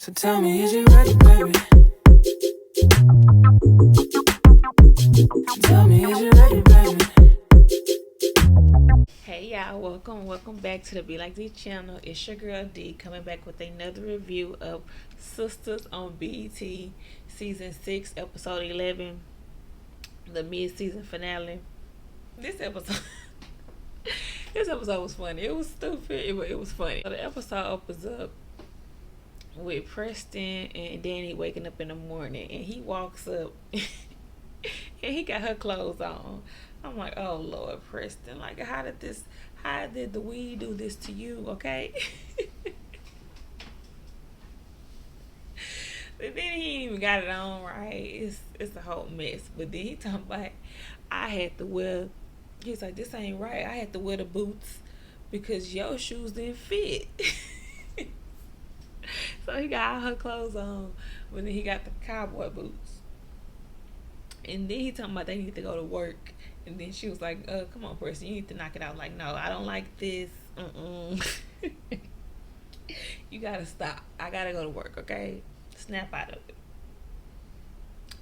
So tell me, is you ready, baby? Tell me, is you ready, baby? Hey y'all, welcome back to the Be Like D channel. It's your girl D coming back with another review of Sistas on BET season 6, episode 11, the mid-season finale. This episode this episode was funny. It was stupid. It was funny. So the episode opens up with Preston and Danny waking up in the morning, and he walks up and he got her clothes on. I'm like, oh Lord, Preston, like how did the weed do this to you, okay? But then he ain't even got it on right. It's a whole mess. But then he talking about I had to wear, he's like, this ain't right. I had to wear the boots because your shoes didn't fit. So he got all her clothes on, but then he got the cowboy boots. And then he talking about they need to go to work. And then she was like, come on, Preston, you need to knock it out. Like, no, I don't like this. You gotta stop. I gotta go to work, okay? Snap out of it.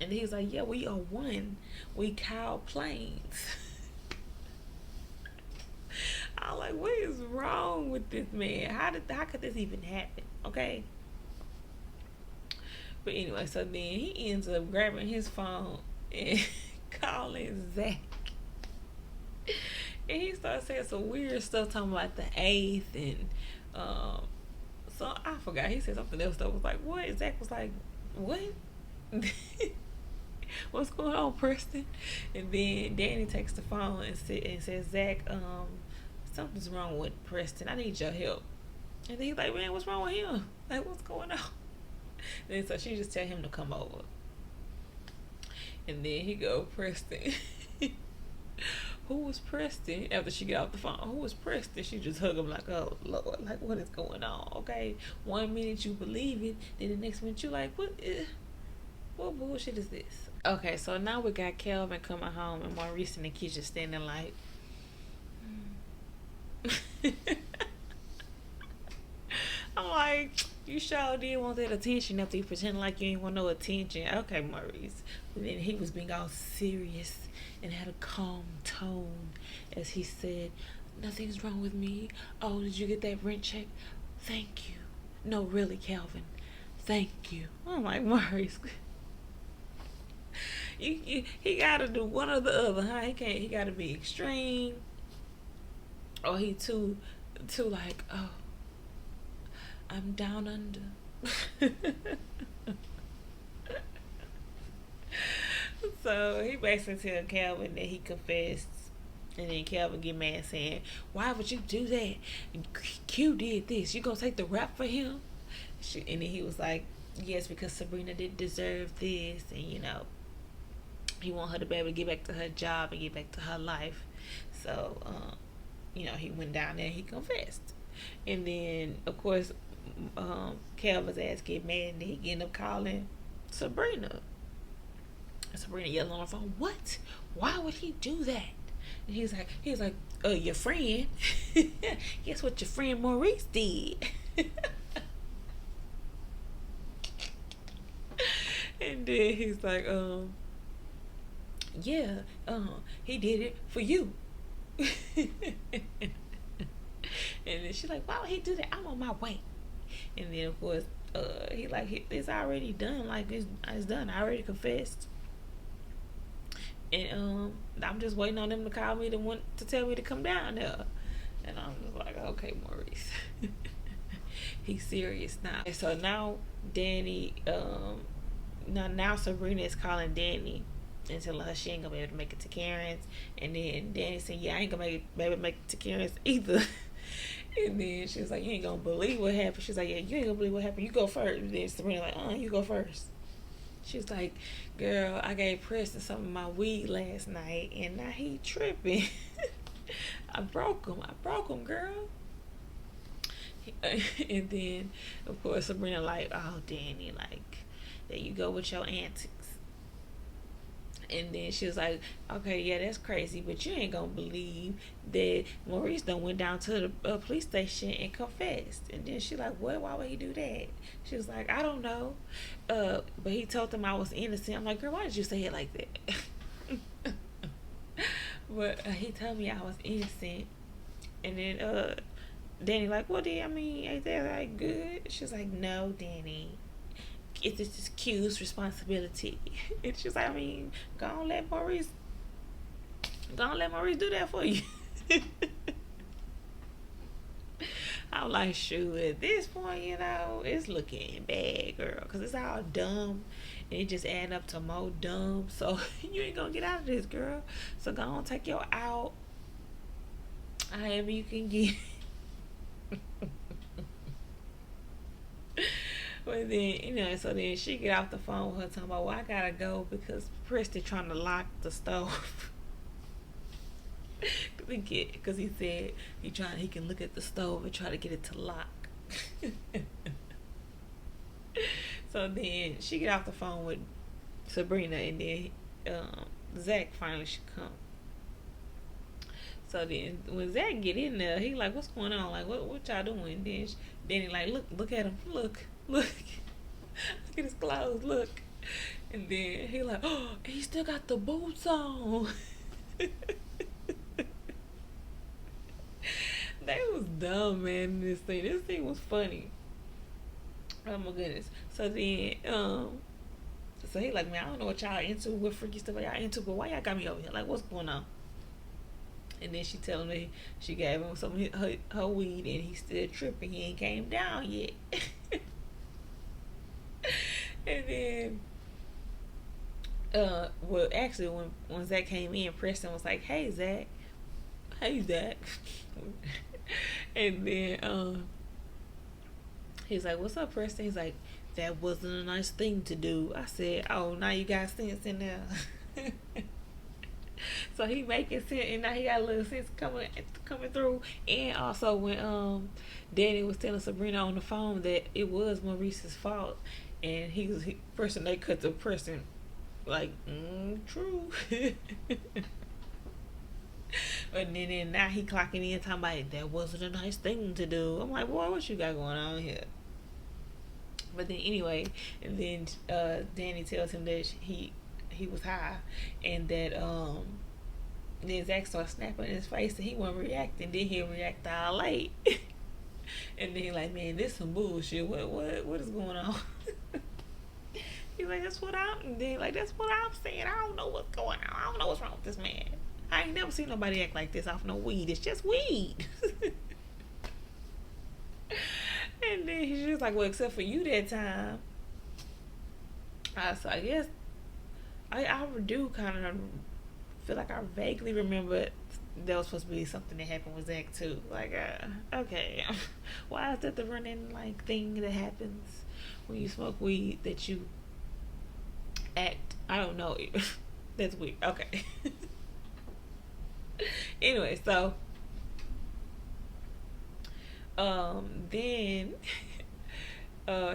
And he was like, yeah, we are one. We cow planes. I'm like, what is wrong with this man? How could this even happen? Okay. But anyway, so then he ends up grabbing his phone and calling Zach. And he started saying some weird stuff talking about the 8th and so I forgot. He said something else that was like, what? Zach was like, what? What's going on, Preston? And then Danny takes the phone and says, Zach, something's wrong with Preston. I need your help. And then he's like, man, what's wrong with him? Like, what's going on? And so she just tell him to come over. And then he go, Preston. Who was Preston? After she get off the phone, who was Preston? She just hug him like, oh Lord, like what is going on? Okay, one minute you believe it, then the next minute you like, what bullshit is this? Okay, so now we got Kelvin coming home and Maurice in the kitchen standing like, I'm like, you sure did want that attention after you pretend like you ain't want no attention. Okay, Maurice. But then he was being all serious and had a calm tone as he said, nothing's wrong with me. Oh, did you get that rent check? Thank you. No, really, Calvin. Thank you. I'm like, Maurice. He gotta do one or the other, huh? He gotta be extreme. Or he too like, oh, I'm down under. So he basically tell Calvin that he confessed. And then Calvin get mad saying, why would you do that? And Q did this. You gonna take the rap for him? And then he was like, yes, because Sabrina didn't deserve this. And, he want her to be able to get back to her job and get back to her life. So, he went down there and he confessed. And then, of course, Calvin's ass get mad and he end up calling Sabrina. And Sabrina yelling on the phone, what? Why would he do that? And he's like, your friend. Guess what your friend Maurice did? And then he's like, yeah, he did it for you. And then she's like, why would he do that? I'm on my way. And then of course, he like, it's already done. Like it's done. I already confessed. And I'm just waiting on them to call me to tell me to come down there. And I'm just like, okay, Maurice. He's serious now. And so now Danny, now Sabrina is calling Danny and telling her she ain't gonna be able to make it to Karen's. And then Danny said, yeah, I ain't gonna be able to make it to Karen's either. And then she was like, you ain't gonna believe what happened. She's like, yeah, you ain't gonna believe what happened. You go first. And then Sabrina like, you go first. She was like, girl, I gave Preston some of my weed last night and now he tripping. I broke him, girl. And then, of course, Sabrina like, oh, Danny, like, there you go with your antics. And then she was like, okay, yeah, that's crazy, but you ain't gonna believe that Maurice done went down to the police station and confessed. And then she like, what? Why would he do that? She was like, I don't know. But he told them I was innocent. I'm like, girl, why did you say it like that? But he told me I was innocent. And then Danny like, well, then, I mean, ain't that like good? She was like, no, Danny. It's just Q's responsibility. And she's like, I mean, go on let Maurice do that for you. I'm like, shoot, at this point, you know, it's looking bad, girl, because it's all dumb and it just add up to more dumb. So you ain't gonna get out of this, girl. So go on, take your out however you can get. But then, you know, so then she get off the phone with her talking about, well, I gotta go because Preston trying to lock the stove. Because he said he can look at the stove and try to get it to lock. So then she get off the phone with Sabrina, and then Zach finally should come. So then when Zach get in there, he like, what's going on? Like, what y'all doing? Then he like, look at him, look at his clothes, look. And then he like, oh, he still got the boots on. They was dumb, man. This thing was funny. Oh my goodness. So then, so he like, man, I don't know what y'all into, what freaky stuff y'all into, but why y'all got me over here? Like, what's going on? And then she telling me she gave him some of her weed, and he still tripping. He ain't came down yet. And then, well, actually, when Zach came in, Preston was like, hey, Zach. And then he's like, what's up, Preston? He's like, that wasn't a nice thing to do. I said, oh, now you got sense in there. So he making sense, and now he got a little sense coming through. And also when Danny was telling Sabrina on the phone that it was Maurice's fault, and person they cut the person like true. But then now he clocking in talking about that wasn't a nice thing to do. I'm like, boy, what you got going on here? But then anyway, and then Danny tells him that he was high, and that then Zach starts snapping in his face, and he wasn't reacting. Then he'll react all late. And then he like, man, this some bullshit. What is going on? He's like, that's what I'm saying. I don't know what's going on. I don't know what's wrong with this man. I ain't never seen nobody act like this off no weed. It's just weed. And then he's just like, well, except for you that time. So I guess I do kind of feel like I vaguely remember that was supposed to be something that happened with Zach too. Like, okay, why is that the running like thing that happens when you smoke weed that you act? I don't know. That's weird. Okay. Anyway, so then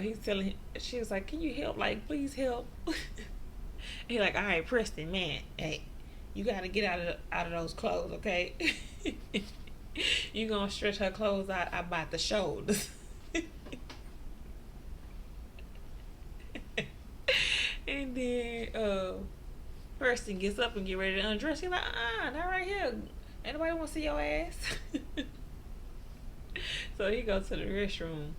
he's telling him, she was like, can you help? Like, please help. He like, all right, Preston, man, hey, you gotta get out of those clothes, okay? You gonna stretch her clothes out about the shoulders. And then Preston gets up and get ready to undress. He's like, not right here. Anybody want to see your ass? So he goes to the restroom.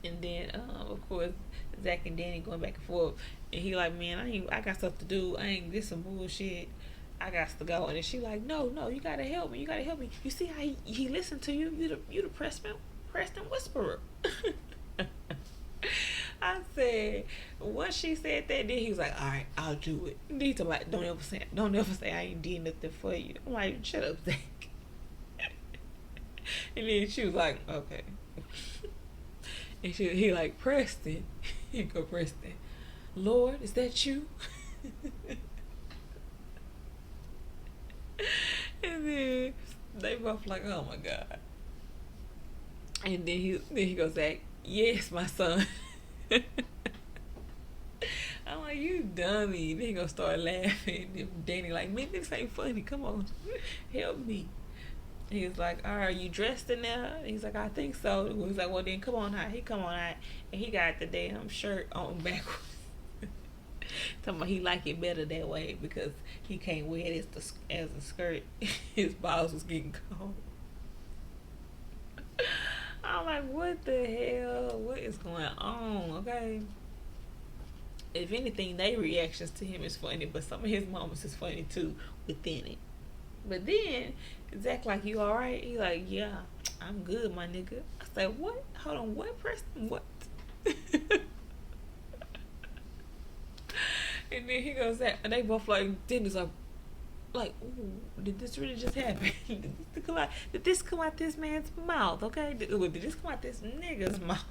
And then, of course, Zach and Danny going back and forth. And he like, man, I got stuff to do. This some bullshit. I got to go. And then she like, no, you gotta help me. You see how he listened to you? You the Preston whisperer. I said, once she said that, then he was like, all right, I'll do it. And he's like, don't ever say I ain't did nothing for you. I'm like, shut up, Zach. And then she was like, okay. And he like, Preston. He go, Preston, Lord, is that you? And then they both like, oh my God. And then he goes, Zach, yes, my son. I'm like, you dummy. Then he gonna start laughing. And Danny like, man, this ain't funny. Come on, help me. He's like, all right, you dressed in there? He's like, I think so. He's like, well, then come on out. He come on out, and he got the damn shirt on backwards. Talking about he like it better that way because he can't wear it as a skirt. His balls was getting cold. I'm like, what the hell? What is going on? Okay. If anything, their reactions to him is funny, but some of his moments is funny too within it. But then Zach like, you all right? He like, yeah, I'm good, my nigga. I said, what? Hold on, what, Preston? What? And then he goes, and they both like, Dennis like, ooh, did this really just happen? Did this come out this man's mouth? Okay, did this come out this nigga's mouth?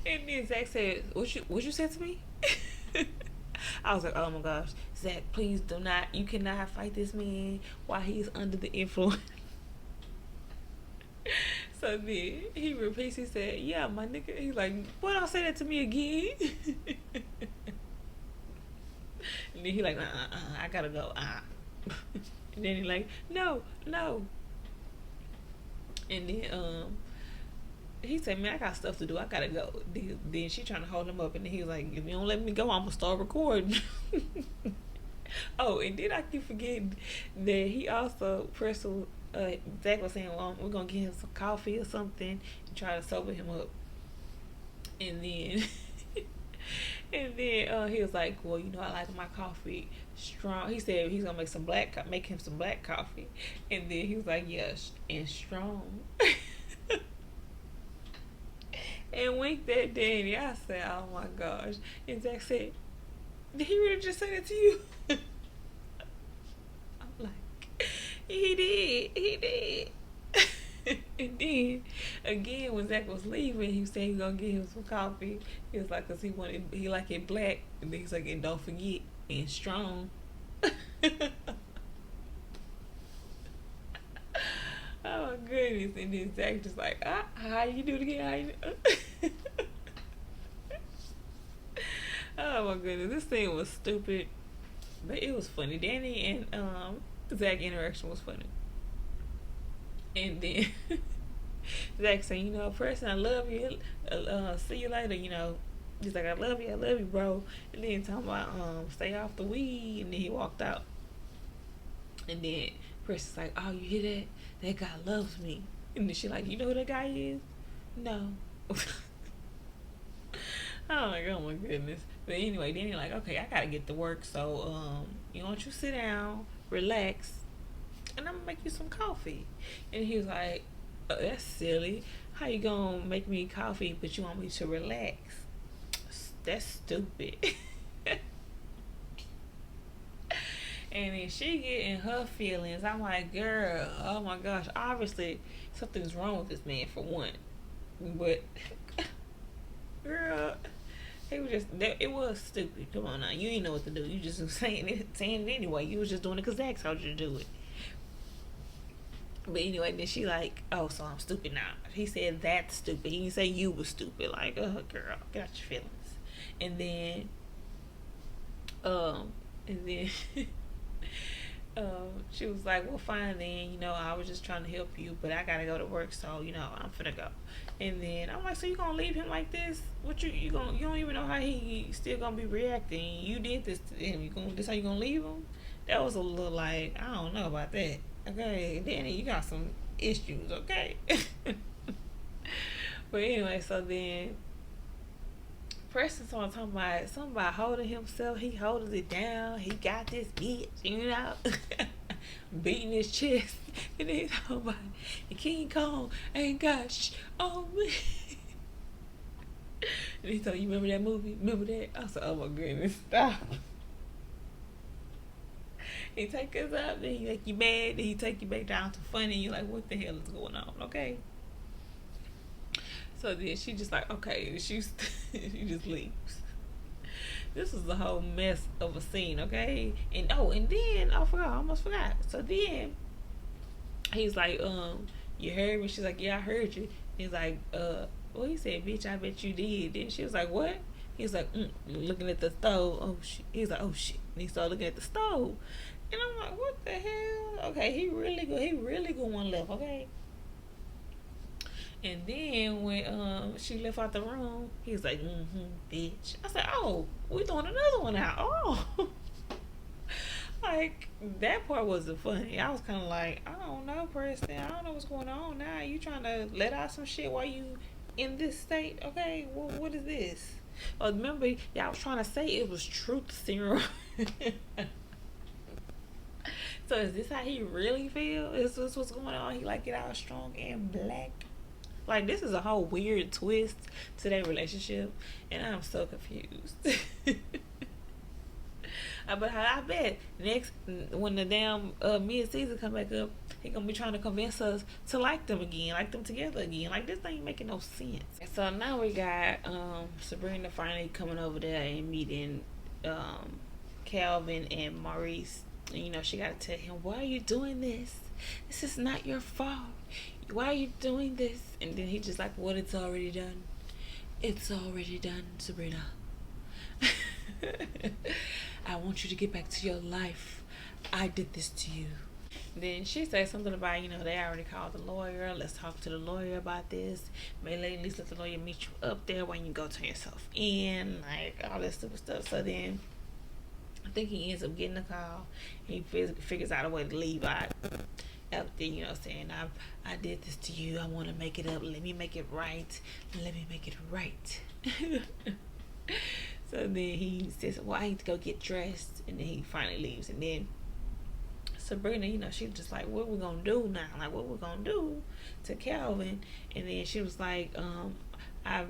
And then Zach said, what you said to me? I was like, oh my gosh, Zach, please do not, you cannot fight this man while he's under the influence. So then he repeats, he said, yeah, my nigga. He's like, boy, don't say that to me again. And then he like, I gotta go. And then he like, no. And then he said, man, I got stuff to do. I gotta go. Then she trying to hold him up, and then he was like, if you don't let me go, I'm gonna start recording. Oh, and then I keep forgetting that he also Zach was saying, well, we're gonna get him some coffee or something and try to sober him up. And then he was like, well, you know, I like my coffee strong. He said he's gonna make him some black coffee. And then he was like, yes, and strong. And winked at Danny. I said, oh my gosh. And Zach said, did he really just say that to you? I'm like, he did. And then again, when Zach was leaving, he said he gonna get him some coffee. He was like, cause he like it black. And then he's like, and don't forget, and strong. Oh my goodness. And then Zach just like, how you do it again? Oh my goodness, this thing was stupid, but it was funny. Danny and Zach interaction was funny. And then Zach saying, you know, Preston, I love you. See you later. You know, he's like, I love you, bro. And then talking about stay off the weed. And then he walked out. And then Preston's like, oh, you hear that? That guy loves me. And then she like, you know who that guy is? No. I'm like, oh my goodness. But anyway, then he like, okay, I gotta get to work. So you want you sit down, relax, and I'm gonna make you some coffee. And he was like, oh, that's silly. How you gonna make me coffee but you want me to relax? That's stupid. And then she get in her feelings. I'm like, girl, oh my gosh, obviously something's wrong with this man for one. But girl, it was stupid. Come on now, you ain't know what to do. You just was saying it anyway. You was just doing it because Zach told you to do it. But anyway, then she like, oh, so I'm stupid now. He said that's stupid. He didn't say you was stupid. Like, oh, girl, get out your feelings. And then, she was like, well, fine then, you know, I was just trying to help you, but I gotta go to work, so, you know, I'm finna go. And then I'm like, so you gonna leave him like this? What you don't even know how he still gonna be reacting. You did this to him. This how you gonna leave him? That was a little like, I don't know about that. Okay, Danny, you got some issues, okay? But anyway, so then Preston started talking about something about holding himself. He holds it down. He got this bitch, you know, beating his chest. And then he's talking about King Kong ain't got on me. And he told you remember that movie? Remember that? I said, oh my goodness, stop. He take us up, then he make you mad, then he take you back down to funny. You're like, what the hell is going on? Okay. So then she just like, okay, she just leaves. This was a whole mess of a scene, okay? And then I almost forgot. So then he's like, you heard me? She's like, yeah, I heard you. He's like, Well, he said, bitch, I bet you did. Then she was like, what? He's like, looking at the stove. Oh shit. He's like, oh shit. And he started looking at the stove. And I'm like, what the hell? Okay, he really going left, okay? And then when she left out the room, he was like, bitch. I said, oh, we throwing another one out. Oh. Like, that part wasn't funny. I was kind of like, I don't know, Preston. I don't know what's going on now. You trying to let out some shit while you in this state? Okay, well, what is this? Oh, remember, y'all was trying to say it was truth serum. So is this how he really feel? Is this what's going on? He like it all strong and black? Like, this is a whole weird twist to their relationship, and I'm so confused. But I bet next, when the damn mid-season come back up, he gonna be trying to convince us to like them again, like them together again. Like, this ain't making no sense. So now we got Sabrina finally coming over there and meeting Calvin and Maurice. And, you know, she gotta tell him, why are you doing this? This is not your fault. Why are you doing this? And then he just like, what? It's already done. It's already done, Sabrina. I want you to get back to your life. I did this to you. Then she said something about, you know, they already called the lawyer. Let's talk to the lawyer about this. Maybe at least let the lawyer meet you up there when you go turn yourself in. Like, all this stupid stuff. So then I think he ends up getting a call. He figures out a way to leave out there, you know, saying, I did this to you. I want to make it up. Let me make it right. Let me make it right. So then he says, well, I need to go get dressed. And then he finally leaves. And then Sabrina, you know, she was just like, what we gonna do now? Like, what we gonna do to Calvin? And then she was like, I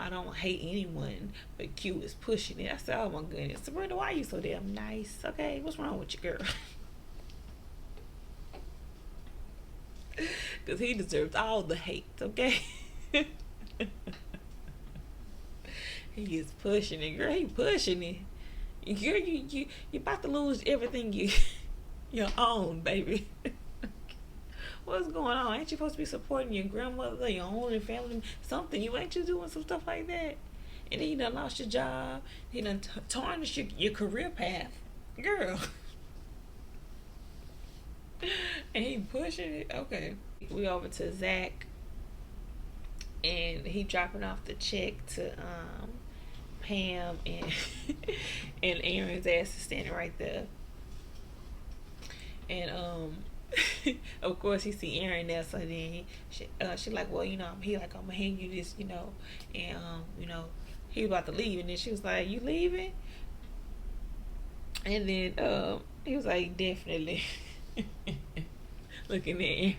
don't hate anyone, but Q is pushing it. I said, oh my goodness, Sabrina, why are you so damn nice? Okay, what's wrong with you, girl? Because he deserves all the hate, okay? He is pushing it, girl. He pushing it. Girl, you about to lose everything you own, baby. What's going on? Ain't you supposed to be supporting your grandmother, your own family, something? You ain't you doing some stuff like that? And then you done lost your job. You done tarnished your career path, girl. And he pushing it. Okay, we over to Zach, and he dropping off the check to Pam, and and Aaron's ass is standing right there. And of course he see Aaron there, so then she like, well, you know, he like, I'm gonna hand you this, you know, and you know, he about to leave, and then she was like, you leaving? And then he was like, definitely. Looking at Aaron.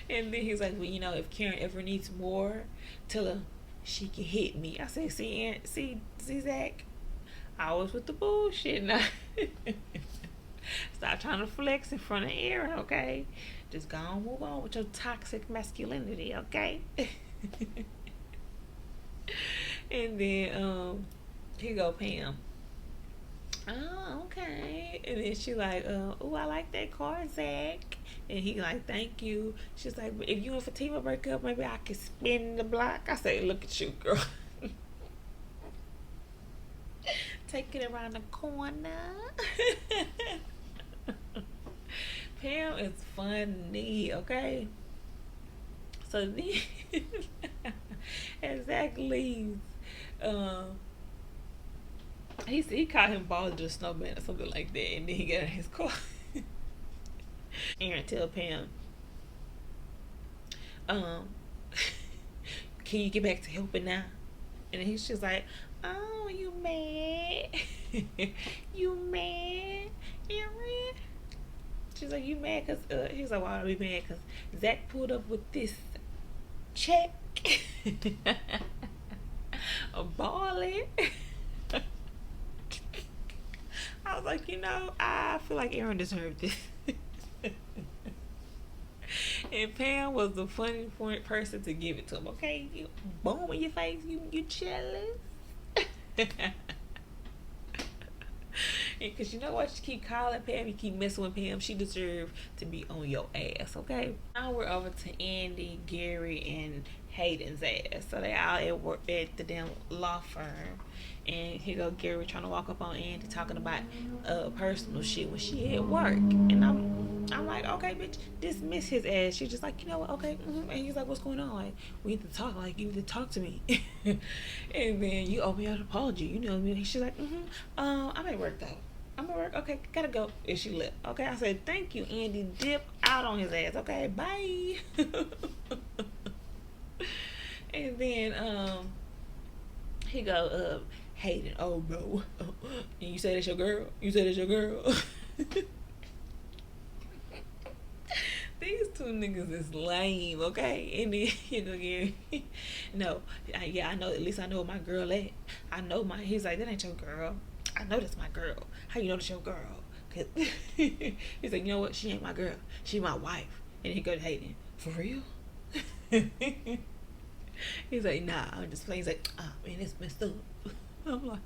And then he's like, well, you know, if Karen ever needs more, tell her she can hit me. I said, see, Aaron, see Zach, I was with the bullshit now. Stop trying to flex in front of Aaron, okay? Just go on, move on with your toxic masculinity, okay? And then here go Pam. Oh, okay. And then she like, oh, I like that car, Zach. And he like, thank you. She's like, if you and Fatima break up, maybe I can spin the block. I say, look at you, girl. Take it around the corner. Pam is funny, okay? So then, as Zach leaves, he called him Balder the Snowman or something like that, and then he got in his car. Aaron tell Pam, can you get back to helping now? And he's just like, oh, you mad? You mad, Aaron? She's like, you mad? Because he's like, why are we mad? Because Zach pulled up with this check. A balling. I was like, you know, I feel like Aaron deserved this. And Pam was the funny person to give it to him. Okay, you boom in your face. You jealous? Because you know what? You keep calling Pam, you keep messing with Pam. She deserves to be on your ass, okay? Now we're over to Andy, Gary, and Hayden's ass. So they all at work at the damn law firm. And here go Gary trying to walk up on Andy talking about personal shit when she at work. And I'm like, okay, bitch, dismiss his ass. She's just like, you know what, okay. And he's like, what's going on? Like, we need to talk. Like, you need to talk to me. And then you owe me an apology. You know me. She's like, I'm at work though. I'm at work. Okay, gotta go. And she left. Okay, I said, thank you, Andy. Dip out on his ass. Okay, bye. And then he go, Hayden, oh bro. And you say that's your girl? You say that's your girl? These two niggas is lame, okay? And then you go get no, yeah, I know. At least I know where my girl at. I know my. He's like, that ain't your girl. I know that's my girl. How you know that's your girl? Cause he's like, you know what? She ain't my girl. She my wife. And he go to Hayden. For real? He's like, nah, I'm just playing. He's like, oh man, it's messed up. I'm like,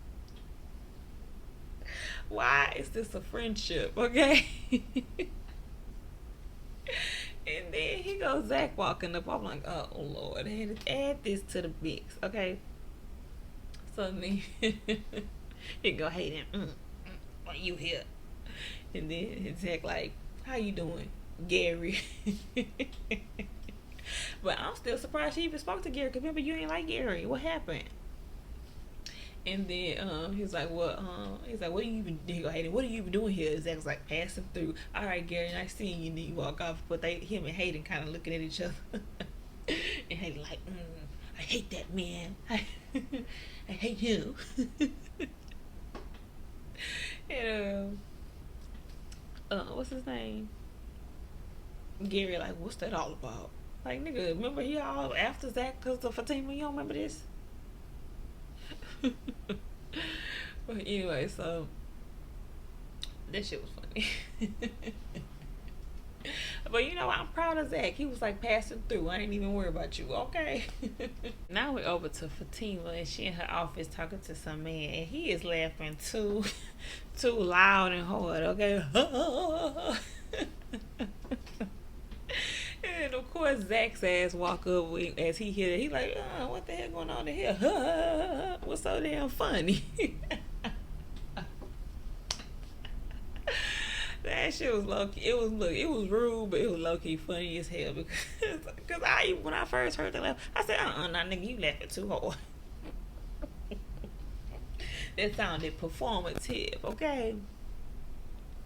why is this a friendship? Okay. And then he goes Zach walking up. I'm like, oh Lord, add this to the mix, okay? So then he go Hayden, why you here? And then Zach like, how you doing, Gary? But I'm still surprised she even spoke to Gary. Cause remember, you ain't like Gary. What happened? And then he's like, well, he's like, what are you even? He go, Hayden, what are you even doing here? Zach's like passing through. All right, Gary, nice seeing you. And then you walk off, but him and Hayden kind of looking at each other. And Hayden like, I hate that man. I hate him. And what's his name? Gary like, what's that all about? Like, nigga, remember he all after Zach because of Fatima? You don't remember this? But anyway, so that shit was funny. But you know, I'm proud of Zach. He was like passing through. I ain't even worry about you, okay? Now we're over to Fatima, and she in her office talking to some man, and he is laughing too loud and hard, okay? And of course, Zach's ass walk up as he hear it. He like, what the hell going on in here? What's so damn funny? That shit was low key. It was rude, but it was low key funny as hell because when I first heard the laugh, I said, nah, nigga, you laughing too hard. That sounded performative, okay?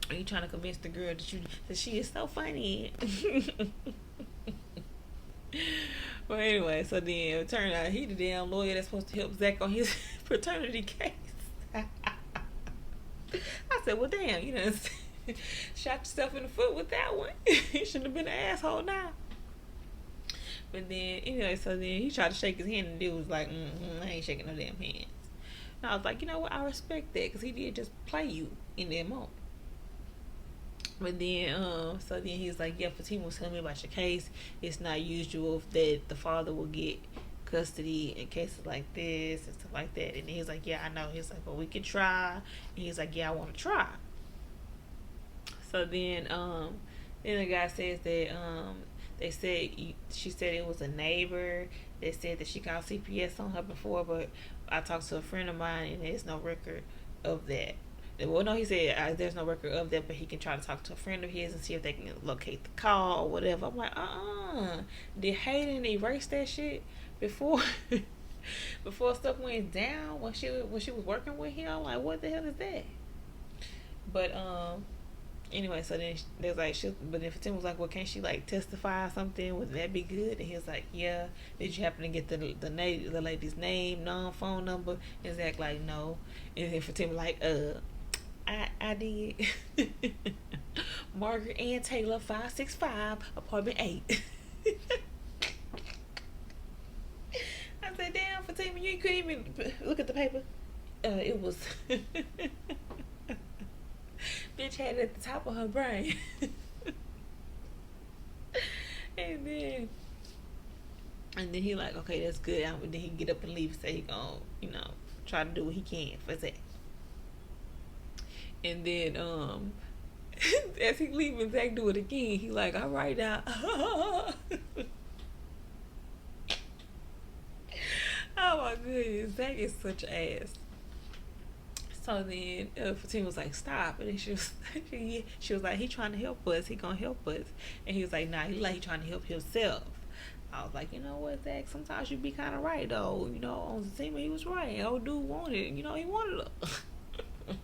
Are you trying to convince the girl that she is so funny? Well, anyway, so then it turned out he the damn lawyer that's supposed to help Zach on his paternity case. I said, well, damn, you done shot yourself in the foot with that one. You shouldn't have been an asshole now. But then, anyway, so then he tried to shake his hand and the dude was like, I ain't shaking no damn hands. And I was like, you know what, I respect that because he did just play you in that moment. But then, so then he's like, yeah, Fatima was telling me about your case. It's not usual that the father will get custody in cases like this and stuff like that. And he's like, yeah, I know. He's like, well, we can try. And he's like, yeah, I want to try. So then the guy says that they said she said it was a neighbor that said that she called CPS on her before, but I talked to a friend of mine and there's no record of that. Well, no, he said there's no record of that, but he can try to talk to a friend of his and see if they can locate the call or whatever. I'm like, did Hayden erase that shit before before stuff went down when she was working with him? I'm like, what the hell is that? But anyway, so then there's like, but then Fatima was like, well, can't she like testify or something? Would that be good? And he was like, yeah. Did you happen to get the lady's name, phone number? And Zach like, no. And then Fatima like, I did. Margaret Ann Taylor, 565, apartment 8. I said, damn, Fatima, you couldn't even look at the paper. It was bitch had it at the top of her brain. and then he like, okay, that's good. And then he get up and leave, say he gonna, try to do what he can for Zach. And then as he leaving, Zach do it again. He like, all right now. Oh my goodness, Zach is such an ass. So then Fatima was like, stop. And then she was like, he trying to help us. He gonna help us. And he was like, nah, he trying to help himself. I was like, you know what, Zach? Sometimes you be kind of right, though. You know, on the team, he was right. Old dude wanted, he wanted her.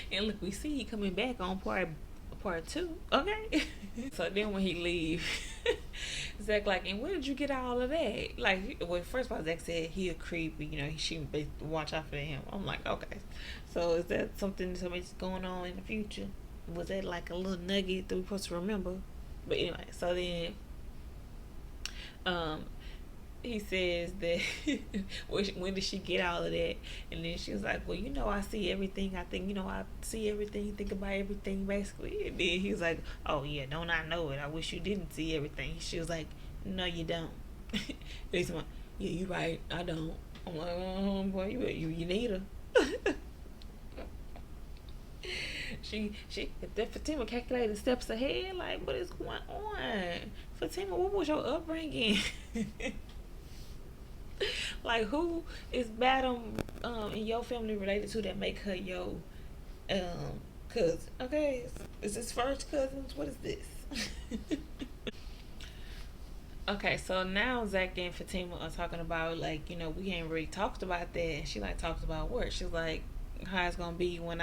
And look, we see he coming back on part two. Okay. So then when he leave, Zach like, and where did you get all of that? Like, well, first of all, Zach said he a creep. She watch out for him. I'm like, okay. So is that something's going on in the future? Was that like a little nugget that we supposed to remember? But anyway, so then, um, he says that when did she get all of that? And then she was like, well, I see everything. I think, I see everything, think about everything, basically. And then he was like, oh yeah, don't I know it? I wish you didn't see everything. She was like, no, you don't. He's like, yeah, you right, I don't. I'm like, oh boy, you need her. She if Fatima calculated steps ahead, like, what is going on? Fatima, what was your upbringing? Like, who is Badam in your family related to that make her your cousin? Okay, is this first cousins? What is this? Okay, so now Zach and Fatima are talking about, like, we ain't really talked about that, and she like talks about work. She's like, how it's gonna be when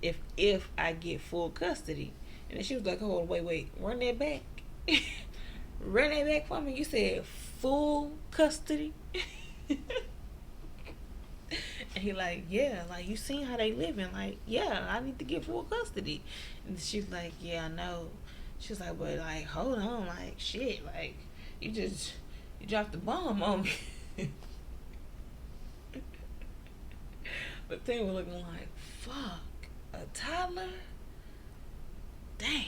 if I get full custody, and then she was like, oh wait, run that back. Run that back for me. You said full custody. And he like, yeah, like, you seen how they living, like, yeah, I need to get full custody. And she's like, yeah, I know. She's like, but like, hold on, like, shit, like, you dropped the bomb on me. But they were looking like, fuck, a toddler? Damn.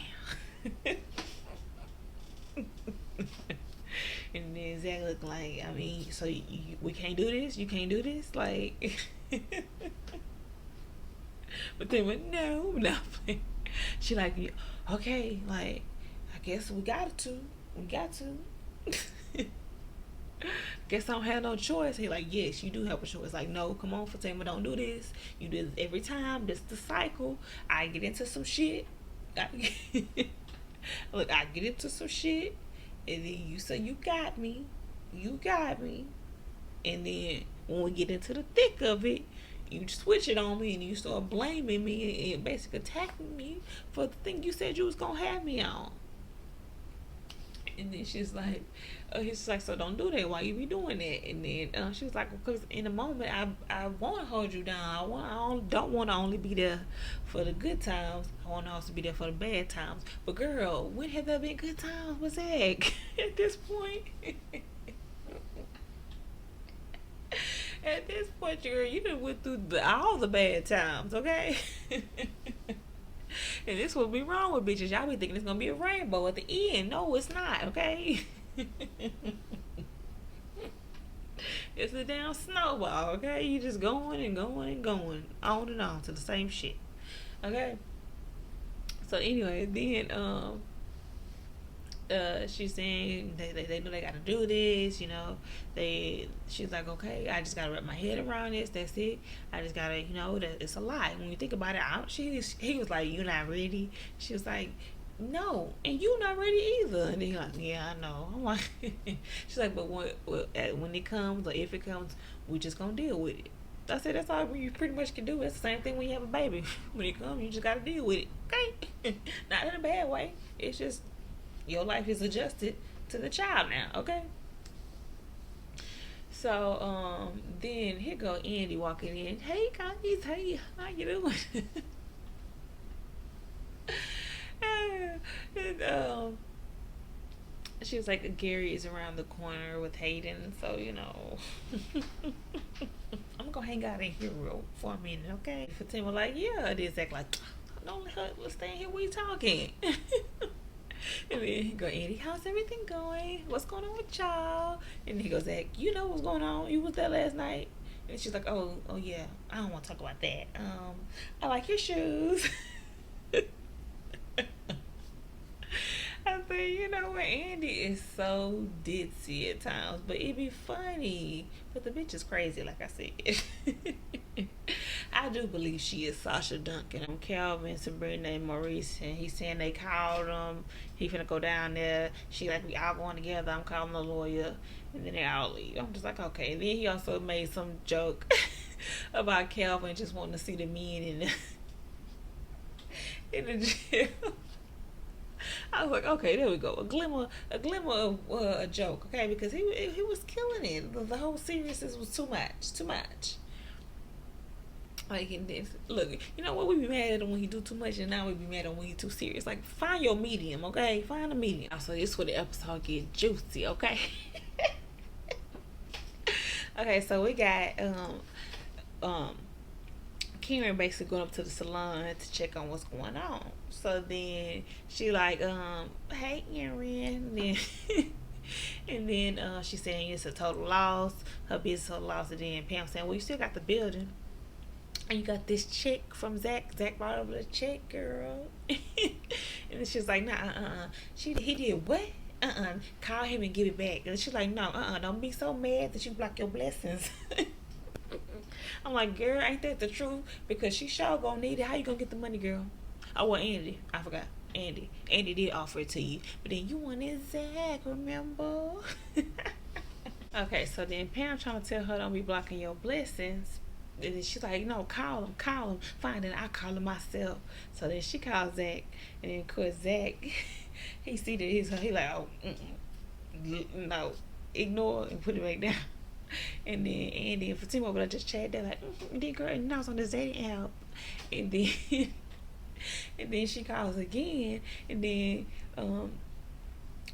And then Zach looked like, I mean, so we can't do this? You can't do this? Like, but then went, no. She like, okay, like, I guess we got to. Guess I don't have no choice. He like, yes, you do have a choice. Like, no, come on, Fatima, don't do this. You do this every time. This is the cycle. I get into some shit. Look, I get into some shit. And then you say, you got me. And then when we get into the thick of it, you switch it on me and you start blaming me and basically attacking me for the thing you said you was going to have me on. And then she's like, he's like, so don't do that. Why you be doing that? And then she was like, because in the moment, I want to hold you down. I don't want to only be there for the good times. I want to also be there for the bad times. But girl, when have there been good times with Zach at this point? At this point, girl, you done went through all the bad times, okay? And this would be wrong with bitches. Y'all be thinking it's gonna be a rainbow at the end. No, it's not, okay? It's a damn snowball, okay? You just going and going and going on and on to the same shit. Okay? So anyway, then she's saying they know they gotta do this, she's like, okay, I just gotta wrap my head around this, that's it. I just gotta, that it's a lot. When you think about it, he was like, you not ready? She was like, no, and you not ready either. And then he's like, yeah, I know. I'm like, she's like, but when it comes, or if it comes, we just gonna deal with it. I said, that's all you pretty much can do. It's the same thing when you have a baby. When it comes, you just gotta deal with it, okay? Not in a bad way. It's just your life is adjusted to the child now, okay? So then here go Andy walking in. Hey guys, hey, how you doing? And she was like, Gary is around the corner with Hayden, so I'm gonna hang out in here for a minute, okay? Fatima like, yeah, it is. Act like, don't let's stay in here, we talking. And then he go, Andy, how's everything going? What's going on with y'all? And he goes, Zach, you know what's going on? You was there last night. And she's like, oh yeah, I don't want to talk about that. I like your shoes. I think, you know what, Andy is so ditzy at times, but it be funny. But the bitch is crazy, like I said. I do believe she is Sasha Duncan. Calvin, Sabrina, and Maurice, and he's saying they called him. He finna go down there. She like, we all going together. I'm calling the lawyer, and then they all leave. I'm just like, okay. And then he also made some joke about Calvin just wanting to see the men in the jail. I was like, okay, there we go, a glimmer of a joke, okay, because he was killing it. The whole seriousness was too much. Like, and then, look, you know what? We be mad at him when he do too much, and now we be mad at him when he too serious. Like, find your medium, okay? Find a medium. So this is where the episode get juicy, okay? Okay, so we got Karen basically going up to the salon to check on what's going on. So then she like, hey Erin, then and then she's saying it's a total loss, her business total loss, and then Pam saying, well, you still got the building. And you got this check from Zach. Zach brought over the check, girl. And then she's like, nah, he did what? Call him and give it back. And she's like, no, don't be so mad that you block your blessings. I'm like, girl, ain't that the truth? Because she sure gonna need it. How you gonna get the money, girl? Oh, well, Andy. I forgot. Andy did offer it to you. But then you wanted Zach, remember? Okay, so then Pam trying to tell her don't be blocking your blessings. And then she's like, no, call him. Fine, then I call him myself. So then she calls Zach. And then, of course, Zach, he see that he like, oh, no, ignore and put it back down. And then Andy and Fatima over there just chat. They're like, then girl, and I was on this dating app. And then and then she calls again. And then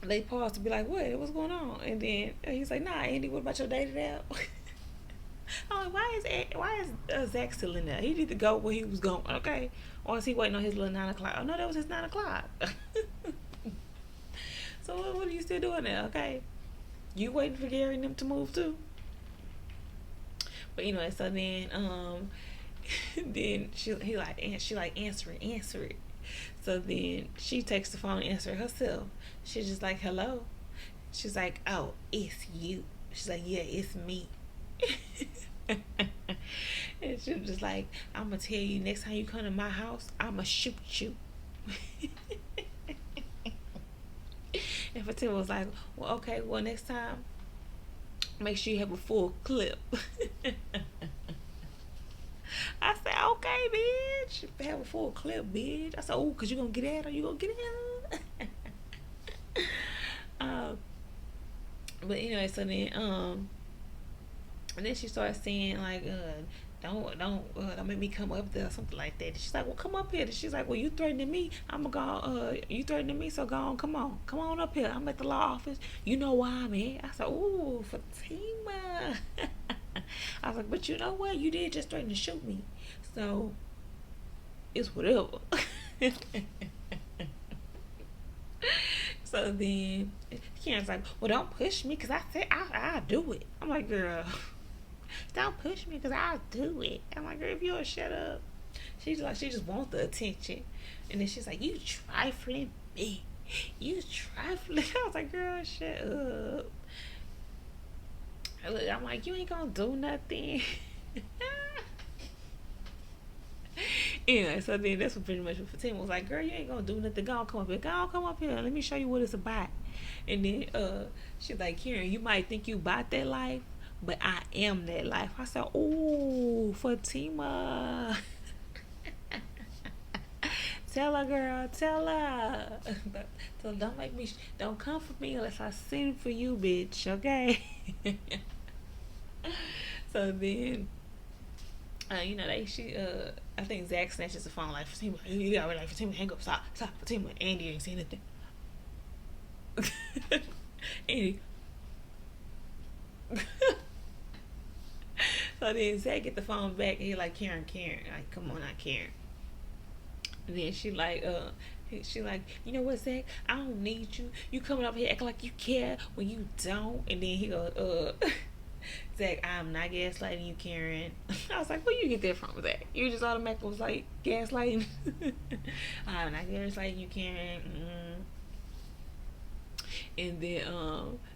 they pause to be like, what's going on? And then he's like, nah, Andy, what about your dating app? I'm like, why is Zach still in there? He need to go where he was going, okay? Or is he waiting on his little 9 o'clock? Oh no, that was his 9 o'clock. So what are you still doing there? Okay, you waiting for Gary and them to move too? But anyway, so then then she like answer it. So then she takes the phone and answer it herself. She's just like, hello. She's like, oh, it's you. She's like, yeah, it's me. And she was just like, I'm gonna tell you, next time you come to my house, I'ma shoot you. And Fatima was like, well, okay, well, next time make sure you have a full clip. I said, okay, bitch, have a full clip, bitch. I said, oh, cause you gonna get at her, you gonna get at her. But anyway, so then and then she started saying like, don't make me come up there or something like that. And she's like, well, come up here. And she's like, well, you threatening me, I'm gonna go. You threatening me, so go on, come on up here. I'm at the law office. You know why I'm here. I said, ooh, Fatima. I was like, but you know what? You did just threaten to shoot me, so it's whatever. So then Karen's like, well, don't push me, because I said I'll do it. I'm like, girl, don't push me, because I'll do it. I'm like, girl, if you'll shut up. She's like, she just wants the attention. And then she's like, you trifling me. You trifling. I was like, girl, shut up. I'm like, you ain't gonna do nothing. Anyway, so then that's what pretty much what Fatima was like, girl, you ain't gonna do nothing. Go on, come up here. Go on, come up here. Let me show you what it's about. And then she's like, Karen, you might think you bought that life, but I am that life. I said, ooh, Fatima. Tell her, girl, tell her. So don't come for me unless I send for you, bitch, okay? So then I think Zach snatches the phone like, Fatima, you got me like, Fatima, hang up, stop, Fatima. Andy ain't seen anything. Andy. So then Zach get the phone back and he like, Karen, like, come on, not Karen. And then she like, you know what, Zach? I don't need you. You coming up here acting like you care when you don't. And then he goes, Zach, I'm not gaslighting you, Karen. I was like, where you get that from, Zach? You just automatically was like, gaslighting? I'm not gaslighting you, Karen. And then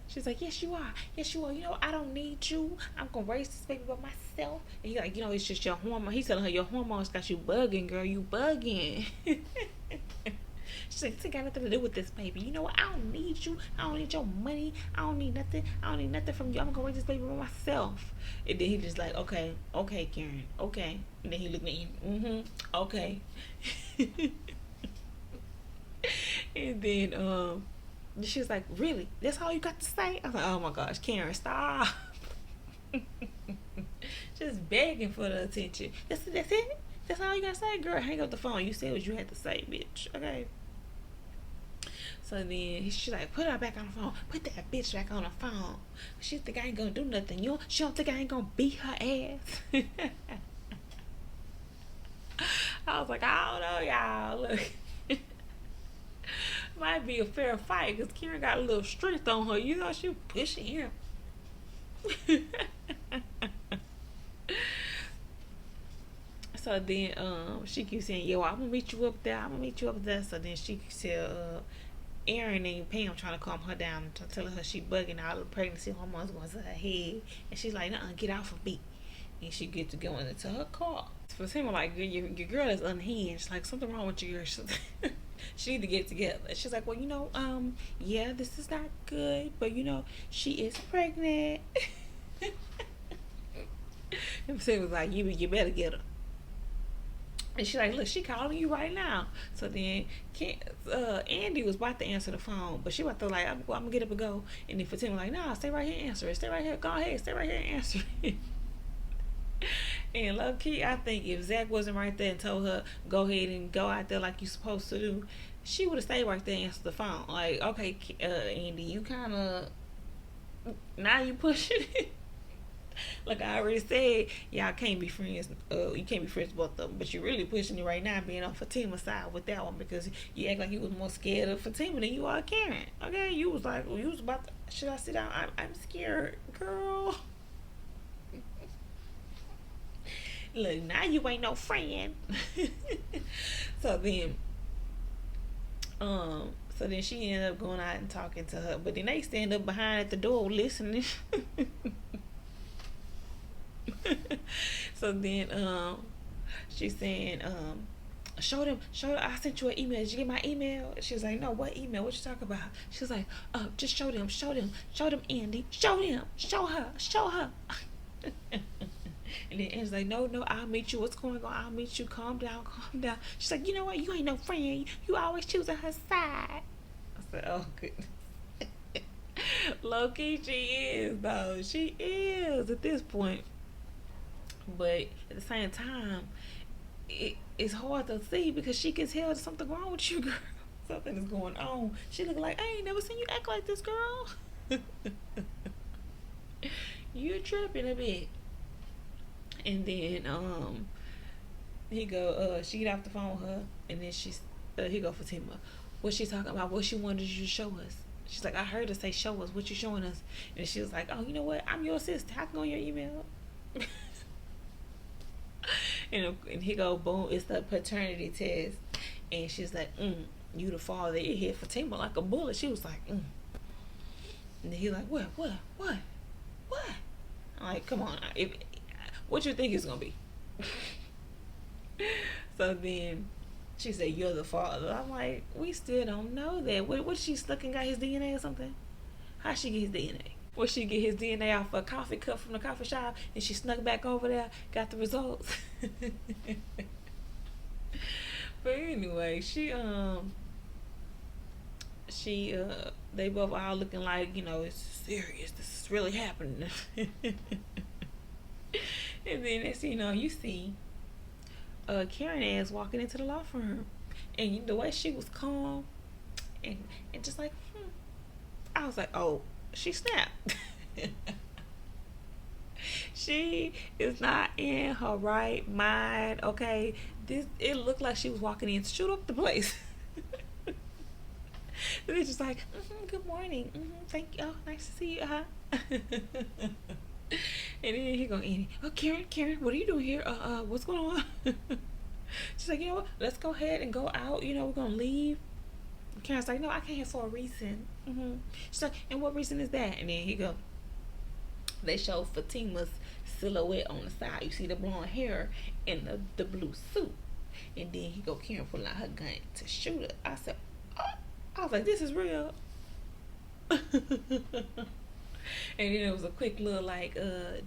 she's like, yes you are, yes you are, you know, I don't need you, I'm gonna raise this baby by myself. And he like, you know, it's just your hormone. He's telling her, your hormones got you bugging, girl, you bugging. She's like, this ain't got nothing to do with this baby. You know what? I don't need you. I don't need your money. I don't need nothing. I don't need nothing from you. I'm gonna raise this baby by myself. And then he just like, okay, okay, Karen, okay. And then he looked at me, okay. And then she was like, really? That's all you got to say? I was like, oh my gosh, Karen, stop. Just begging for the attention. That's it? That's all you got to say? Girl, hang up the phone. You said what you had to say, bitch. Okay? So then she's like, put her back on the phone. Put that bitch back on the phone. She think I ain't gonna do nothing. She don't think I ain't gonna beat her ass. I was like, I don't know, y'all. Look. Might be a fair fight because Karen got a little strength on her. You know, she pushing him. So then she keeps saying, yo, I'm gonna meet you up there. I'm gonna meet you up there. So then she said, Erin and Pam trying to calm her down, telling her she bugging, all the pregnancy hormones going to her head. And she's like, get off of me. And she gets to going into her car. For him, like, your girl is unhinged. Like, something wrong with your girl. She need to get together. She's like, well, you know, yeah, this is not good, but you know, she is pregnant. And Sam was like, you better get her. And she's like, look, she calling you right now. So then Andy was about to answer the phone, but she about to like, I'm gonna get up and go. And then Fatima was like, nah, stay right here and answer it. Stay right here. Go ahead. Stay right here and answer it. And low key, I think if Zach wasn't right there and told her, go ahead and go out there like you supposed to do, she would have stayed right there and answered the phone. Like, okay, Andy, you kind of, now you pushing it. Like I already said, y'all can't be friends. You can't be friends with both of them. But you're really pushing it right now, being on Fatima's side with that one, because you act like you was more scared of Fatima than you are Karen. Okay, you was like, well, you was about to, should I sit down? I'm scared, girl. Look, now you ain't no friend. So then she ended up going out and talking to her, but then they stand up behind at the door listening. So then she's saying, show them, I sent you an email. Did you get my email? She was like, no, what email? What you talking about? She was like, just show them, Andy, show her. And then Andy's like, no, I'll meet you. What's going on? I'll meet you. Calm down. She's like, you know what? You ain't no friend. You always choosing her side. I said, oh, goodness. Low key, she is, though. She is at this point. But at the same time, it's hard to see because she can tell there's something wrong with you, girl. Something is going on. She look like, I ain't never seen you act like this, girl. You're tripping a bit. And then she get off the phone with her, and then he go, Fatima, what she talking about? What she wanted you to show us? She's like, I heard her say show us. What you showing us? And she was like, oh, you know what? I'm your sister. I can go on your email. And he go, boom, it's the paternity test. And she's like, you the father. It hit Fatima like a bullet. She was like, And then he like, what? I'm like, come on. What you think it's gonna be? So then she said, you're the father. I'm like, we still don't know that. What she stuck and got his DNA or something? How she get his DNA? What she get his DNA off a coffee cup from the coffee shop and she snuck back over there, got the results. But anyway, they both all looking like, you know, it's serious. This is really happening. And then next thing you know, you see Karen ass walking into the law firm, and the way she was calm and just like, I was like, oh, she snapped. She is not in her right mind. Okay, it looked like she was walking in to shoot up the place. And it's just like, good morning. Thank you. Oh, nice to see you. And then he gonna Andy, oh Karen, what are you doing here? What's going on? She's like, you know what? Let's go ahead and go out. You know, we're gonna leave. Karen's like, no, I came here for a reason. She's like, and what reason is that? And then he go, they show Fatima's silhouette on the side. You see the blonde hair and the blue suit. And then he go, Karen pulling out her gun to shoot her. I said, oh. I was like, this is real. And then it was a quick little like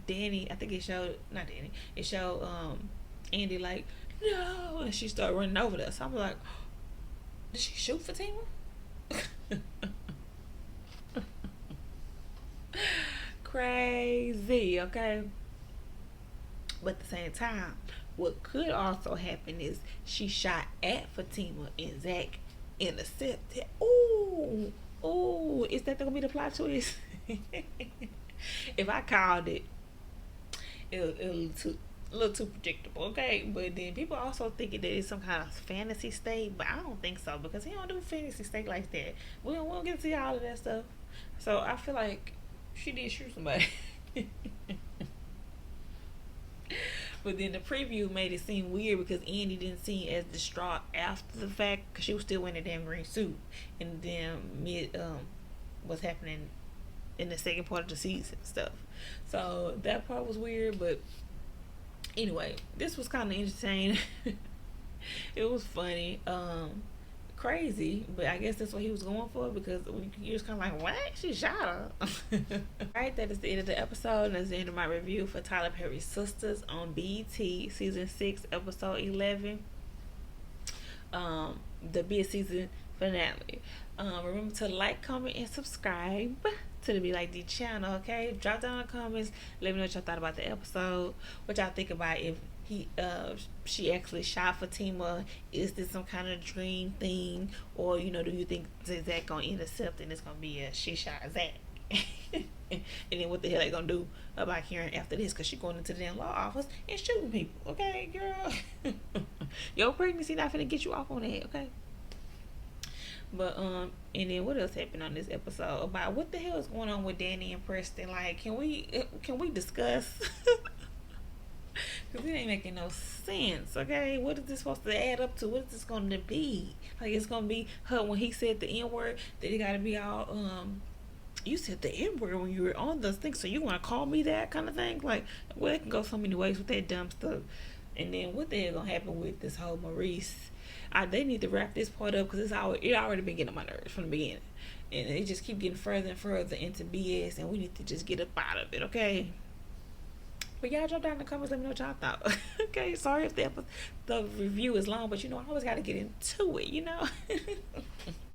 Danny, I think it showed not Danny, it showed Andy like, no, and she started running over us. So I'm like, did she shoot Fatima? Crazy, okay. But at the same time, what could also happen is she shot at Fatima and Zach intercepted. Ooh, is that gonna be the plot twist? If I called it, it'll a little too predictable, okay? But then people also thinking that it's some kind of fantasy state, but I don't think so because he don't do fantasy state like that. We don't get to see all of that stuff. So I feel like she did shoot somebody. But then the preview made it seem weird because Andy didn't seem as distraught after the fact because she was still wearing a damn green suit. And then what's happening in the second part of the season stuff. So that part was weird, but anyway, this was kind of entertaining. It was funny. Crazy, but I guess that's what he was going for because you was kind of like, what? She shot her. Alright, that is the end of the episode, and that's the end of my review for Tyler Perry's Sistas on BET season 6 episode 11, the mid-season finale. Remember to like, comment, and subscribe to the belikedee channel. Okay, drop down in the comments, let me know what y'all thought about the episode, what y'all think about if she actually shot Fatima. Is this some kind of dream thing, or do you think Zach gonna intercept and it's gonna be a she shot Zach? And then what the hell they gonna do about Karen after this? Cause she going into the damn law office and shooting people. Okay, girl, your pregnancy not finna get you off on that. Okay. But and then what else happened on this episode about what the hell is going on with Danny and Preston? Like, can we discuss? Because it ain't making no sense, okay? What is this supposed to add up to? What is this going to be? Like, it's going to be her when he said the N-word, that it got to be all, you said the N-word when you were on this thing, so you want to call me that kind of thing? Like, well, it can go so many ways with that dumb stuff. And then what the hell going to happen with this whole Maurice? They need to wrap this part up because it already been getting on my nerves from the beginning. And it just keep getting further and further into BS, and we need to just get up out of it, okay? But y'all drop down in the comments, let me know what y'all thought. Okay, sorry if the review is long, but I always got to get into it,